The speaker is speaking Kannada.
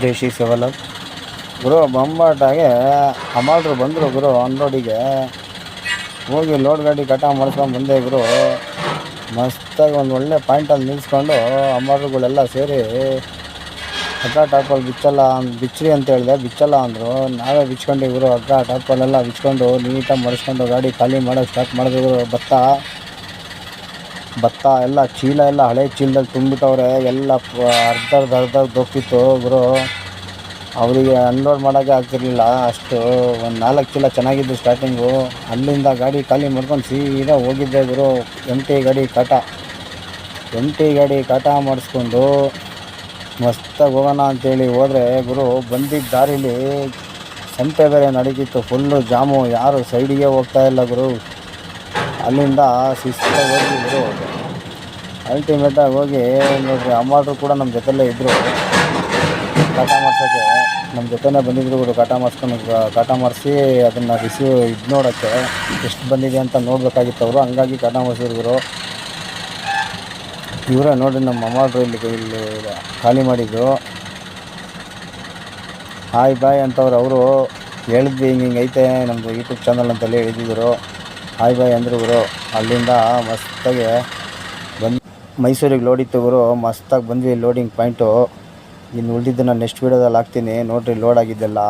ಜೈ ಶ್ರೀ ಶಿವಲಾಲ್ ಗುರು. ಬೊಂಬಾಟಾಗೆ ಅಮಾಲ್ರು ಬಂದರು ಗುರು. ಅನ್ಲೋಡಿಗೆ ಹೋಗಿ ಲೋಡ್ ಗಾಡಿ ಕಟ ಮಾಡ್ಕೊಂಡು ಬಂದೆ ಗುರು. ಮಸ್ತಾಗಿ ಒಂದು ಒಳ್ಳೆ ಪಾಯಿಂಟಲ್ಲಿ ನಿಲ್ಲಿಸ್ಕೊಂಡು ಅಮಾಲ್ರುಗಳೆಲ್ಲ ಸೇರಿ ಹಗ್ಗ ಟಾಪಲ್ಲಿ ಬಿಚ್ಚ್ರಿ ಅಂತ ಹೇಳಿದೆ. ಬಿಚ್ಚಲ್ಲ ಅಂದರು. ನಾವೇ ಬಿಚ್ಕೊಂಡು ಗುರು. ಹಗ್ಗ ಟಾಪಲ್ಲೆಲ್ಲ ಬಿಚ್ಕೊಂಡು ನೀಟಾಗಿ ಮಡಿಸ್ಕೊಂಡು ಗಾಡಿ ಖಾಲಿ ಮಾಡೋಕ್ಕೆ ಸ್ಟಾರ್ಟ್ ಮಾಡಿದ್ರು ಗುರು. ಭತ್ತ ಎಲ್ಲ ಚೀಲ ಎಲ್ಲ ಹಳೆ ಚೀಲದಲ್ಲಿ ತುಂಬಿಟ್ಟವ್ರೆ. ಎಲ್ಲ ಅರ್ಧ ಹೋಗ್ತಿತ್ತು ಗುರು. ಅವರಿಗೆ ಅನ್ಲೋಡ್ ಮಾಡೋಕ್ಕೆ ಆಗ್ತಿರ್ಲಿಲ್ಲ ಅಷ್ಟು. ಒಂದು 4 ಚೀಲ ಚೆನ್ನಾಗಿದ್ದು ಸ್ಟಾರ್ಟಿಂಗು. ಅಲ್ಲಿಂದ ಗಾಡಿ ಖಾಲಿ ಮಾಡ್ಕೊಂಡು ಸೀದಾ ಹೋಗಿದ್ದೆ ಗುರು. ಎಮ್ ಟಿ ಗಾಡಿ ಕಾಟ ಮಾಡಿಸ್ಕೊಂಡು ಮಸ್ತಾಗಿ ಹೋಗೋಣ ಅಂತೇಳಿ ಹೋದರೆ ಗುರು, ಬಂದಿದ್ದ ದಾರಿಲಿ ಸಂತೆ ಬೇರೆ ನಡೀತಿತ್ತು. ಫುಲ್ಲು ಜಾಮು, ಯಾರು ಸೈಡಿಗೆ ಹೋಗ್ತಾಯಿಲ್ಲ ಗುರು. ಅಲ್ಲಿಂದ ಶಿಸ್ತಾಗಿ ಹೋಗಿ ಗುರು. ಅಲ್ಟಿಮೇಟಾಗಿ ಹೋಗಿ ನೋಡ್ರಿ, ಅಮ್ಮಾಟ್ರು ಕೂಡ ನಮ್ಮ ಜೊತೆಯಲ್ಲೇ ಇದ್ದರು. ಕಾಟ ಮಾಡ್ಸೋಕ್ಕೆ ನಮ್ಮ ಜೊತೆನೇ ಬಂದಿದ್ರು ಗುರು. ಕಾಟ ಮಾಡಿಸಿ ಅದನ್ನು ಇದು ನೋಡೋಕ್ಕೆ ಎಷ್ಟು ಬಂದಿದೆ ಅಂತ ನೋಡಬೇಕಾಗಿತ್ತು ಅವರು. ಹಂಗಾಗಿ ಕಾಟ ಮಾಡಿಸಿದ್ರು ಗುರು. ಇವರೇ ನೋಡಿರಿ ನಮ್ಮ ಅಮ್ಮಾಟ್ರು ಇಲ್ಲಿ ಖಾಲಿ ಮಾಡಿದ್ರು. ಹಾಯ್ ಬಾಯ್ ಅಂತವ್ರು ಅವರು. ಹೇಳಿದ್ವಿ ಹಿಂಗೆ ಐತೆ ನಮ್ಮದು ಯೂಟ್ಯೂಬ್ ಚಾನಲ್ ಅಂತೇಳಿ ಹೇಳಿದ್ರು. ಹಾಯ್ ಬಾಯ್ ಅಂದರು ಗುರು. ಅಲ್ಲಿಂದ ಮಸ್ತಾಗಿ ಮೈಸೂರಿಗೆ ಲೋಡಿತ್ತು ಗುರು. ಮಸ್ತಾಗಿ ಬಂದ್ವಿ ಲೋಡಿಂಗ್ ಪಾಯಿಂಟು. ಇನ್ನು ಉಳಿದಿದ್ದನ್ನು ನೆಕ್ಸ್ಟ್ ವೀಡಿಯೋದಲ್ಲಿ ಹಾಕ್ತೀನಿ ನೋಡಿರಿ ಲೋಡ್ ಆಗಿದ್ದೆಲ್ಲ.